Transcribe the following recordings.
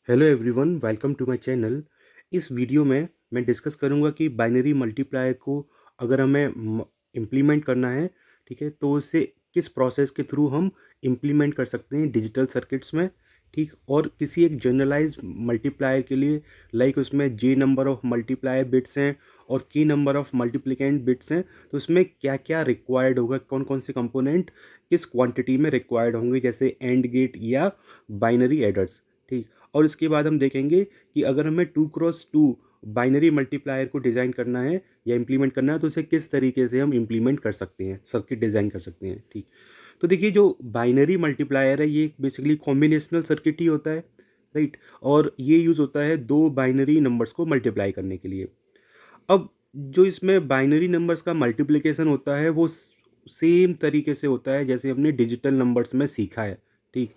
Hello everyone, welcome to my channel. इस video में मैं डिस्कस करूंगा कि बाइनरी मल्टीप्लायर को अगर हमें इम्प्लीमेंट करना है, ठीक है, तो उसे किस प्रोसेस के थ्रू हम इम्प्लीमेंट कर सकते हैं डिजिटल सर्किट्स में, ठीक। और किसी एक जनरलाइज मल्टीप्लायर के लिए, लाइक उसमें जे नंबर ऑफ मल्टीप्लायर बिट्स हैं और की नंबर ऑफ मल्टीप्लिकेंट बिट्स हैं, तो उसमें क्या क्या रिक्वायर्ड होगा, कौन कौन से कंपोनेंट किस क्वांटिटी में रिक्वायर्ड होंगे, जैसे एंड गेट या बाइनरी एडर्स, ठीक। और इसके बाद हम देखेंगे कि अगर हमें 2x2 बाइनरी मल्टीप्लायर को डिज़ाइन करना है या इम्प्लीमेंट करना है, तो उसे किस तरीके से हम इम्प्लीमेंट कर सकते हैं, सर्किट डिज़ाइन कर सकते हैं, ठीक। तो देखिए, जो बाइनरी मल्टीप्लायर है ये बेसिकली कॉम्बिनेशनल सर्किट ही होता है, राइट। और ये यूज़ होता है दो बाइनरी नंबर्स को मल्टीप्लाई करने के लिए। अब जो इसमें बाइनरी नंबर्स का मल्टीप्लिकेशन होता है वो सेम तरीके से होता है जैसे हमने डिजिटल नंबर्स में सीखा है, ठीक।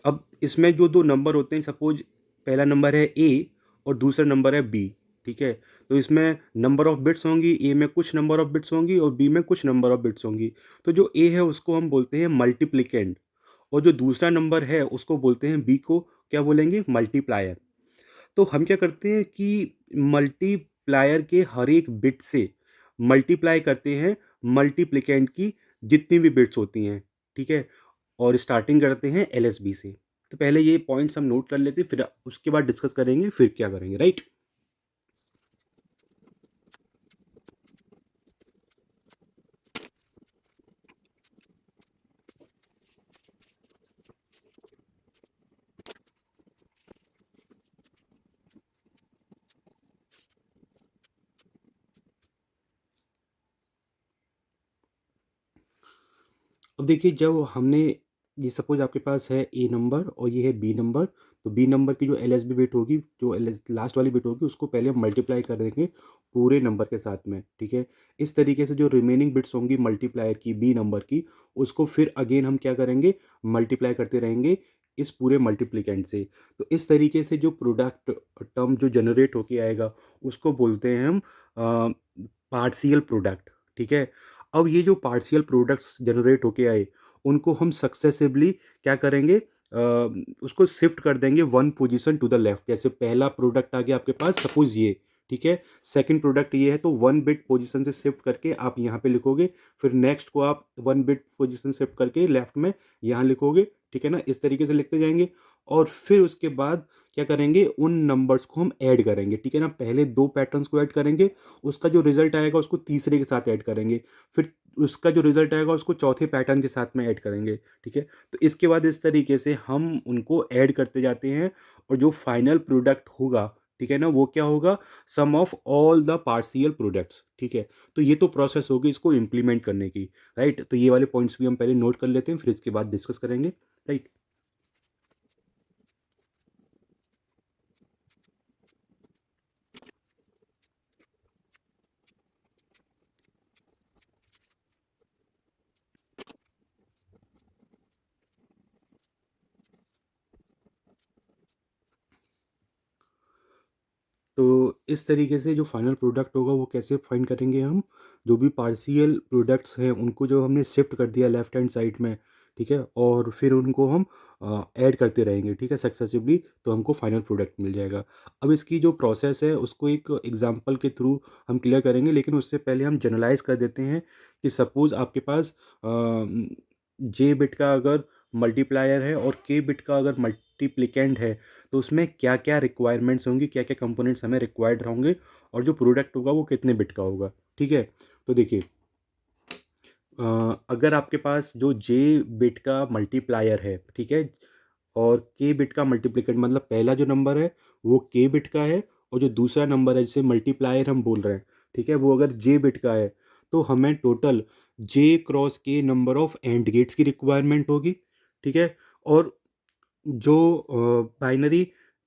अब इसमें जो दो नंबर होते हैं, सपोज पहला नंबर है ए और दूसरा नंबर है बी, ठीक है। तो इसमें नंबर ऑफ बिट्स होंगी, ए में कुछ नंबर ऑफ बिट्स होंगी और बी में कुछ नंबर ऑफ बिट्स होंगी। तो जो ए है उसको हम बोलते हैं मल्टीप्लिकेंड, और जो दूसरा नंबर है उसको बोलते हैं, बी को क्या बोलेंगे, मल्टीप्लायर। तो हम क्या करते हैं कि मल्टीप्लायर के हर एक बिट से मल्टीप्लाई करते हैं मल्टीप्लिकेंट की जितनी भी बिट्स होती हैं, ठीक है। और स्टार्टिंग करते हैं एलएसबी से। तो पहले ये पॉइंट्स हम नोट कर लेते हैं, फिर उसके बाद डिस्कस करेंगे फिर क्या करेंगे, राइट। अब देखिए, जब हमने ये सपोज आपके पास है ए नंबर और ये है बी नंबर, तो बी नंबर की जो एलएसबी बिट होगी, जो लास्ट वाली बिट होगी, उसको पहले हम मल्टीप्लाई कर देंगे पूरे नंबर के साथ में, ठीक है। इस तरीके से जो रिमेनिंग बिट्स होंगी मल्टीप्लायर की बी नंबर की, उसको फिर अगेन हम क्या करेंगे, मल्टीप्लाई करते रहेंगे इस पूरे मल्टीप्लिकेंट से। तो इस तरीके से जो प्रोडक्ट टर्म जो जनरेट होके आएगा उसको बोलते हैं हम पार्शियल प्रोडक्ट, ठीक है। अब ये जो पार्शियल प्रोडक्ट्स जनरेट होके आए उनको हम सक्सेसिवली क्या करेंगे, उसको शिफ्ट कर देंगे one position to the left. जैसे पहला प्रोडक्ट आ गया आपके पास, सपोज ये, ठीक है। सेकंड प्रोडक्ट ये है, तो वन बिट पोजीशन से शिफ्ट करके आप यहाँ पे लिखोगे, फिर नेक्स्ट को आप वन बिट पोजीशन शिफ्ट करके लेफ्ट में यहाँ लिखोगे, ठीक है ना। इस तरीके से लिखते जाएंगे और फिर उसके बाद क्या करेंगे, उन नंबर्स को हम ऐड करेंगे, ठीक है ना। पहले दो पैटर्न्स को ऐड करेंगे, उसका जो रिजल्ट आएगा उसको तीसरे के साथ ऐड करेंगे, फिर उसका जो रिजल्ट आएगा उसको चौथे पैटर्न के साथ में ऐड करेंगे, ठीक है। तो इसके बाद इस तरीके से हम उनको ऐड करते जाते हैं और जो फाइनल प्रोडक्ट होगा, ठीक है ना, वो क्या होगा, sum of all the partial products, ठीक है। तो ये तो प्रोसेस होगी इसको इम्प्लीमेंट करने की, राइट। तो ये वाले पॉइंट्स भी हम पहले नोट कर लेते हैं, फिर इसके बाद डिस्कस करेंगे, राइट। तो इस तरीके से जो फाइनल प्रोडक्ट होगा वो कैसे फाइंड करेंगे हम, जो भी पार्शियल प्रोडक्ट्स हैं उनको जो हमने शिफ्ट कर दिया लेफ्ट हैंड साइड में, ठीक है, और फिर उनको हम ऐड करते रहेंगे, ठीक है, सक्सेसिवली, तो हमको फाइनल प्रोडक्ट मिल जाएगा। अब इसकी जो प्रोसेस है उसको एक एग्जांपल के थ्रू हम क्लियर करेंगे, लेकिन उससे पहले हम जनरलाइज कर देते हैं कि सपोज़ आपके पास जे बिट का अगर मल्टीप्लायर है और के बिट का अगर मल्टीप्लिकेंट है, तो उसमें क्या क्या रिक्वायरमेंट्स होंगी, क्या क्या कंपोनेंट्स हमें रिक्वायर्ड होंगे, और जो प्रोडक्ट होगा वो कितने बिट का होगा, ठीक है। तो देखिए, अगर आपके पास जो जे बिट का मल्टीप्लायर है, ठीक है, और के बिट का मल्टीप्लिकेंट, मतलब पहला जो नंबर है वो के बिट का है और जो दूसरा नंबर है जिसे मल्टीप्लायर हम बोल रहे हैं, ठीक है, वो अगर जे बिट का है, तो हमें टोटल जे क्रॉस के नंबर ऑफ एंड गेट्स की रिक्वायरमेंट होगी, ठीक है। और जो बाइनरी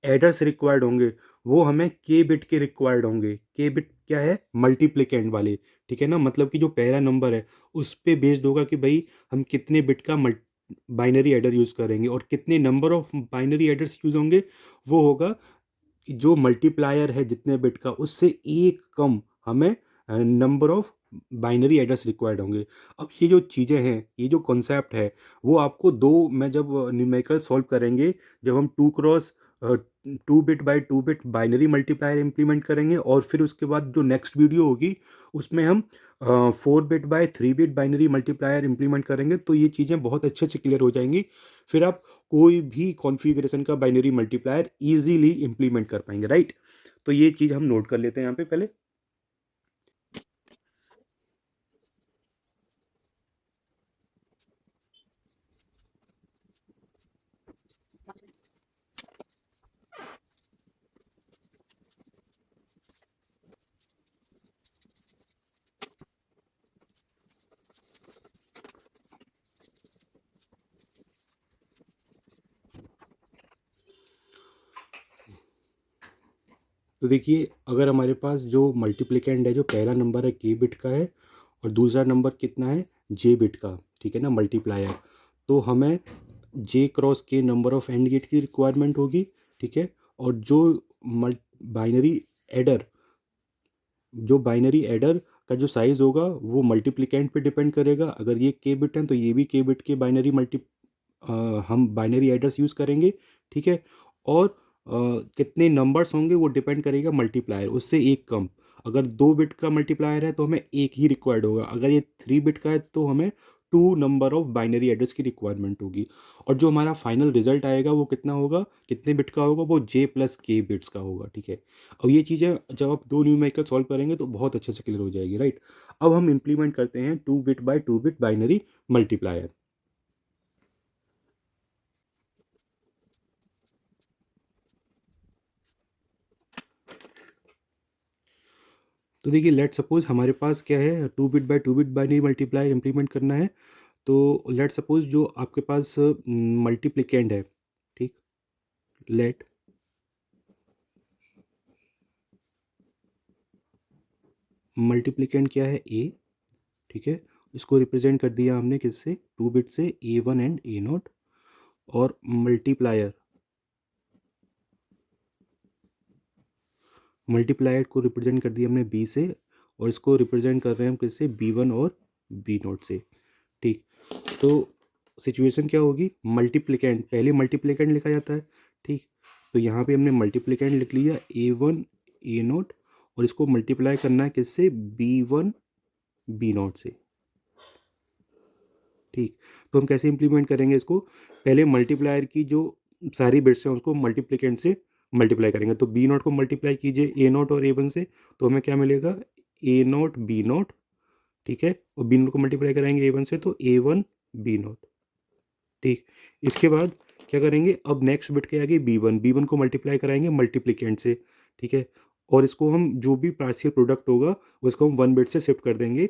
एडर्स रिक्वायर्ड होंगे वो हमें के बिट के रिक्वायर्ड होंगे। के बिट क्या है, मल्टीप्लिकेंट वाले, ठीक है ना, मतलब कि जो पहला नंबर है उस पे बेस्ड होगा कि भाई हम कितने बिट का बाइनरी एडर यूज़ करेंगे और कितने number of binary aiders use होंगे, वो होगा कि जो मल्टीप्लायर है जितने बिट का उससे एक कम हमें number of binary address required होंगे। अब ये जो चीज़ें हैं, ये जो कॉन्सेप्ट है, वो आपको दो में जब न्यूमेरिकल सॉल्व करेंगे, जब हम 2x two bit by two bit binary multiplier implement करेंगे, और फिर उसके बाद जो नेक्स्ट वीडियो होगी उसमें हम 4 bit by 3 bit binary multiplier implement करेंगे। तो ये चीज़ें बहुत अच्छे से क्लियर हो जाएंगी, फिर आप कोई भी कॉन्फ़िगरेशन का बाइनरी मल्टीप्लायर ईजिली इम्प्लीमेंट कर पाएंगे, राइट। तो ये चीज़ हम नोट कर लेते हैं यहाँ पे पहले। तो देखिए, अगर हमारे पास जो मल्टीप्लिकेंड है, जो पहला नंबर है के बिट का है और दूसरा नंबर कितना है जे बिट का, ठीक है ना, मल्टीप्लायर, तो हमें जे क्रॉस के नंबर ऑफ एंड गेट की रिक्वायरमेंट होगी, ठीक है। और जो बाइनरी एडर जो बाइनरी एडर का जो साइज़ होगा वो मल्टीप्लिकेंट पे डिपेंड करेगा। अगर ये के बिट हैं तो ये भी के बिट के बाइनरी हम बाइनरी एडर्स यूज़ करेंगे, ठीक है। और कितने नंबर्स होंगे वो डिपेंड करेगा मल्टीप्लायर, उससे एक कम। अगर 2 बिट का मल्टीप्लायर है तो हमें एक ही रिक्वायर्ड होगा, अगर ये 3 बिट का है तो हमें 2 नंबर ऑफ बाइनरी एड्रेस की रिक्वायरमेंट होगी। और जो हमारा फाइनल रिजल्ट आएगा वो कितना होगा, कितने बिट का होगा, वो जे प्लस के बिट्स का होगा, ठीक है। अब ये चीज़ें जब आप दो न्यूमेरिकल सॉल्व करेंगे तो बहुत अच्छे से क्लियर हो जाएगी, राइट। अब हम इम्प्लीमेंट करते हैं 2 bit by 2 bit binary multiplier. तो देखिए, लेट सपोज हमारे पास क्या है, 2 bit by 2 bit binary multiplier implement करना है। तो लेट सपोज जो आपके पास मल्टीप्लिकेंड है, ठीक, लेट मल्टीप्लिकेंड क्या है ए, ठीक है। इसको रिप्रेजेंट कर दिया हमने किससे, 2 बिट से, A1 एंड A0। और मल्टीप्लायर को रिप्रेजेंट कर दिया हमने बी से, और इसको रिप्रेजेंट कर रहे हैं हम किससे, B1 और B0 से, ठीक। तो सिचुएशन क्या होगी, मल्टीप्लिकेंड पहले मल्टीप्लिकेंड लिखा जाता है, ठीक। तो यहाँ पे हमने मल्टीप्लिकेंड लिख लिया A1 A0, और इसको मल्टीप्लाई करना है किससे, B1 B0 से, ठीक। तो हम कैसे इंप्लीमेंट करेंगे इसको, पहले मल्टीप्लायर की जो सारी बिट्स हैं उसको मल्टीप्लिकेंड से मल्टीप्लाई करेंगे। तो B0 को मल्टीप्लाई कीजिए A0 और A1 से, तो हमें क्या मिलेगा, A0 B0, ठीक है। और B0 को मल्टीप्लाई कराएंगे A1 से तो A1 B0, ठीक। इसके बाद क्या करेंगे, अब नेक्स्ट बिट के आगे B1 को मल्टीप्लाई कराएंगे मल्टीप्लिकेंट से, ठीक है। और इसको हम जो भी पार्शियल प्रोडक्ट होगा उसको हम 1 बिट से शिफ्ट कर देंगे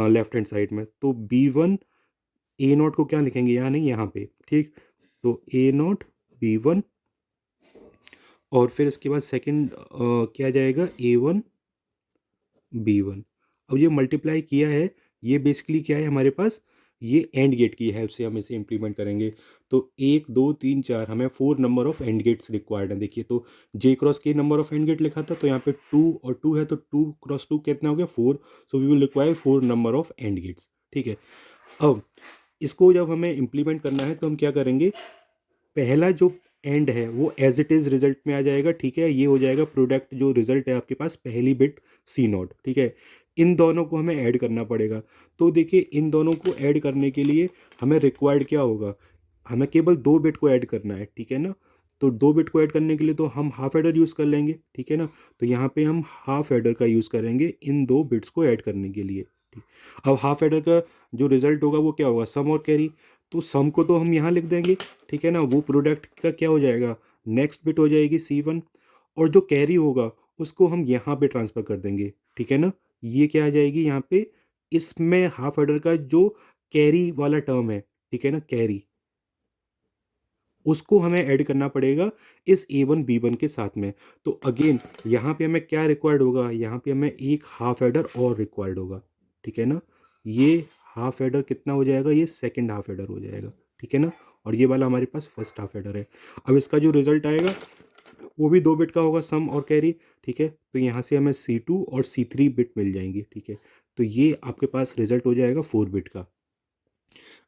लेफ्ट हैंड साइड में। तो B1 A0 को क्या लिखेंगे, यहाँ नहीं, यहाँ पे, ठीक। तो A0 B1, और फिर इसके बाद सेकंड क्या जाएगा, A1 B1। अब ये मल्टीप्लाई किया है, ये बेसिकली क्या है हमारे पास, ये एंड गेट की हेल्प से हम इसे इम्प्लीमेंट करेंगे। तो 1 2 3 4 हमें 4 number of AND gates required है। देखिए, तो जे क्रॉस के नंबर ऑफ एंड गेट लिखा था, तो यहाँ पे 2 और 2 है, तो 2 क्रॉस 2 कितना हो गया, 4। So we will require 4 number of AND gates, ठीक है। अब इसको जब हमें इम्प्लीमेंट करना है तो हम क्या करेंगे, पहला जो एंड है वो एज इट इज़ रिजल्ट में आ जाएगा, ठीक है। ये हो जाएगा प्रोडक्ट, जो रिजल्ट है आपके पास, पहली बिट C0, ठीक है। इन दोनों को हमें ऐड करना पड़ेगा। तो देखिए, इन दोनों को ऐड करने के लिए हमें रिक्वायर्ड क्या होगा, हमें केवल 2 बिट को ऐड करना है, ठीक है ना। तो 2 बिट को ऐड करने के लिए तो हम हाफ एडर यूज़ कर लेंगे, ठीक है ना। तो यहाँ पे हम हाफ एडर का यूज़ करेंगे इन 2 बिट्स को ऐड करने के लिए, ठीक। अब हाफ एडर का जो रिजल्ट होगा वो क्या होगा, सम और कैरी। तो सम को तो हम यहाँ लिख देंगे, ठीक है ना, वो प्रोडक्ट का क्या हो जाएगा, नेक्स्ट बिट हो जाएगी C1। और जो कैरी होगा उसको हम यहाँ पे ट्रांसफ़र कर देंगे, ठीक है ना। ये क्या आ जाएगी यहाँ पे, इसमें हाफ एडर का जो कैरी वाला टर्म है, ठीक है ना, कैरी, उसको हमें ऐड करना पड़ेगा इस A1 B1 के साथ में। तो अगेन यहाँ पे हमें क्या रिक्वायर्ड होगा, यहाँ पे हमें एक हाफ एडर और रिक्वायर्ड होगा, ठीक है ना। ये हाफ एडर कितना हो जाएगा, ये सेकंड हाफ एडर हो जाएगा, ठीक है ना। और ये वाला हमारे पास फर्स्ट हाफ एडर है। अब इसका जो रिजल्ट आएगा वो भी 2 बिट का होगा, सम और कैरी, ठीक है। तो यहाँ से हमें C2 और C3 बिट मिल जाएंगी, ठीक है। तो ये आपके पास रिजल्ट हो जाएगा 4 बिट का।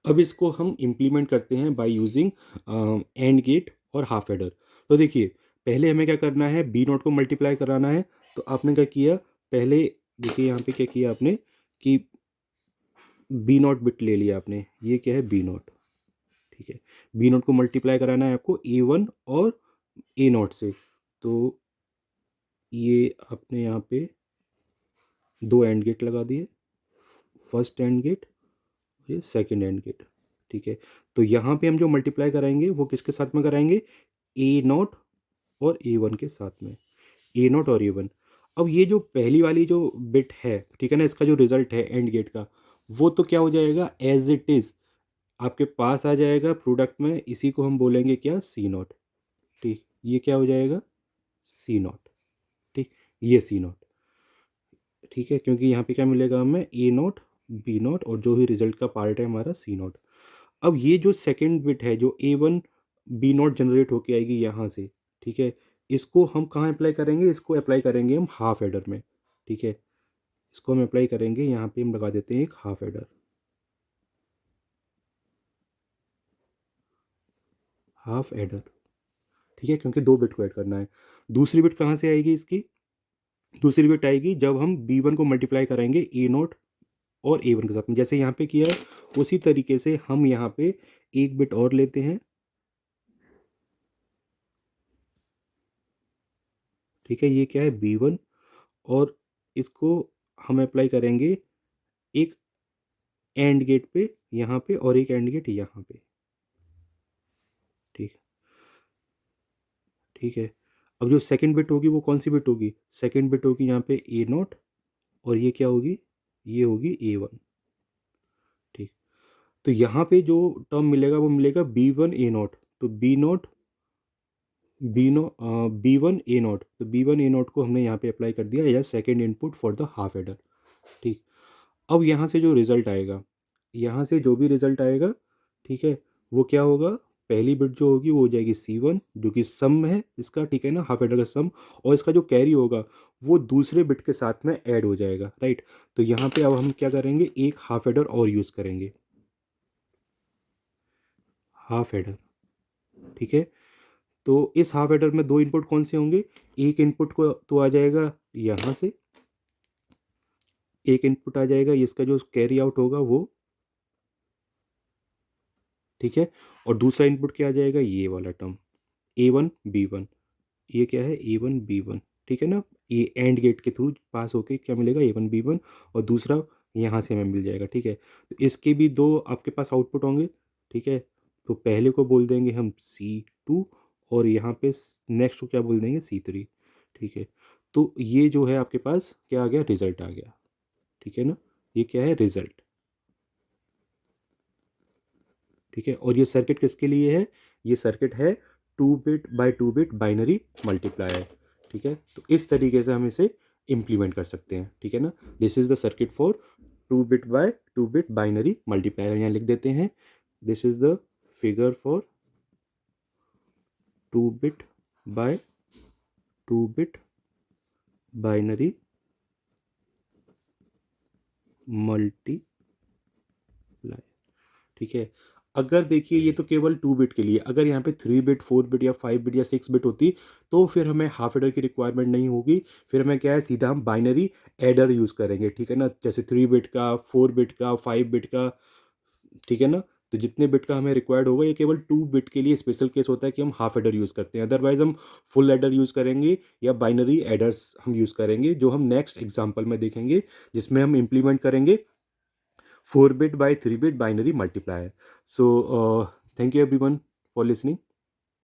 अब इसको हम इम्प्लीमेंट करते हैं बाय यूजिंग एंड गेट और हाफ एडर। तो देखिए, पहले हमें क्या करना है, बी नॉट को मल्टीप्लाई कराना है। तो आपने क्या किया, पहले देखिए यहाँ पे क्या किया आपने कि बी नॉट बिट ले लिया आपने, ये क्या है बी नॉट, ठीक है। बी नॉट को मल्टीप्लाई कराना है आपको ए वन और ए नॉट से। तो ये आपने यहाँ पे दो एंड गेट लगा दिए, फर्स्ट एंड गेट, ये सेकंड एंड गेट, ठीक है। तो यहाँ पे हम जो मल्टीप्लाई कराएंगे वो किसके साथ में कराएंगे, ए नॉट और ए वन के साथ में, ए नॉट और ए वन। अब ये जो पहली वाली जो बिट है, ठीक है ना, इसका जो रिजल्ट है एंड गेट का, वो तो क्या हो जाएगा, एज इट इज़ आपके पास आ जाएगा प्रोडक्ट में। इसी को हम बोलेंगे क्या, सी नॉट, ठीक। ये क्या हो जाएगा, सी नॉट, ठीक। ये सी नॉट, ठीक है, क्योंकि यहाँ पे क्या मिलेगा हमें, ए नॉट बी नॉट और जो ही रिजल्ट का पार्ट है हमारा सी नॉट। अब ये जो सेकेंड बिट है जो ए वन बी नॉट जनरेट होके आएगी यहाँ से, ठीक है, इसको हम कहाँ अप्लाई करेंगे, इसको अप्लाई करेंगे हम हाफ एडर में, ठीक है। इसको हम अप्लाई करेंगे, यहाँ पे हम लगा देते हैं एक हाफ एडर, हाफ एडर, ठीक है, क्योंकि दो बिट को ऐड करना है। दूसरी बिट कहाँ से आएगी इसकी, दूसरी बिट आएगी जब हम बी वन को मल्टीप्लाई कराएंगे ए नॉट और ए वन के साथ में, जैसे यहाँ पे किया है उसी तरीके से हम यहाँ पे एक बिट और लेते हैं, ठीक है। ये क्या है बी वन, और इसको हम अप्लाई करेंगे एक एंड गेट पे यहाँ पे और एक एंड गेट यहाँ पे, ठीक, ठीक है। अब जो सेकंड बिट होगी वो कौन सी बिट होगी, सेकंड बिट होगी यहाँ पे ए नॉट, और ये क्या होगी, ये होगी ए वन, ठीक। तो यहाँ पे जो टर्म मिलेगा वो मिलेगा बी वन ए नॉट, तो B naught B one A naught, तो बी वन ए नॉट को हमने यहाँ पे अप्लाई कर दिया as second input for the half adder, ठीक। अब यहाँ से जो रिजल्ट आएगा, यहाँ से जो भी रिजल्ट आएगा, ठीक है, वो क्या होगा, पहली बिट जो होगी वो हो जाएगी सी वन, जो कि सम है इसका, ठीक है ना, हाफ एडर का सम, और इसका जो कैरी होगा वो दूसरे बिट के साथ में ऐड हो जाएगा, राइट। तो यहाँ पे अब हम क्या करेंगे, एक हाफ एडर और यूज़ करेंगे, हाफ एडर, ठीक है। तो इस हाफ एडर में दो इनपुट कौन से होंगे, एक इनपुट को तो आ जाएगा यहाँ से, एक इनपुट आ जाएगा, इसका जो कैरी आउट होगा वो, ठीक है। और दूसरा इनपुट क्या आ जाएगा, ये वाला टर्म ए वन बी वन, ये क्या है ए वन बी वन, ठीक है ना। ये एंड गेट के थ्रू पास होके क्या मिलेगा, ए वन बी वन, और दूसरा यहाँ से हमें मिल जाएगा, ठीक है। तो इसके भी दो आपके पास आउटपुट होंगे, ठीक है। तो पहले को बोल देंगे हम सी टू, और यहाँ पे नेक्स्ट को क्या बोल देंगे, सी थ्री, ठीक है। तो ये जो है आपके पास क्या आ गया, रिजल्ट आ गया, ठीक है ना। ये क्या है, रिजल्ट, ठीक है। और ये सर्किट किसके लिए है, ये सर्किट है 2 बिट बाइनरी मल्टीप्लायर, ठीक है। तो इस तरीके से हम इसे इम्प्लीमेंट कर सकते हैं, ठीक है ना। This is the circuit for 2 bit binary multiplier, यहाँ लिख देते हैं, this is the figure for 2 bit binary multiplier, ठीक है। अगर देखिए ये तो केवल 2 बिट के लिए, अगर यहाँ पे 3 बिट 4 बिट या 5 बिट या 6 बिट होती तो फिर हमें हाफ एडर की रिक्वायरमेंट नहीं होगी, फिर हमें क्या है, सीधा हम बाइनरी एडर यूज़ करेंगे, ठीक है ना, जैसे 3 बिट का, 4 बिट का, 5 बिट का, ठीक है ना। तो जितने बिट का हमें रिक्वायर्ड होगा, ये केवल 2 बिट के लिए स्पेशल केस होता है कि हम हाफ एडर यूज़ करते हैं, अदरवाइज हम फुल एडर यूज़ करेंगे या बाइनरी एडर्स हम यूज़ करेंगे, जो हम नेक्स्ट एग्जाम्पल में देखेंगे, जिसमें हम इम्प्लीमेंट करेंगे 4 bit by 3 bit binary multiplier. So thank you everyone for listening.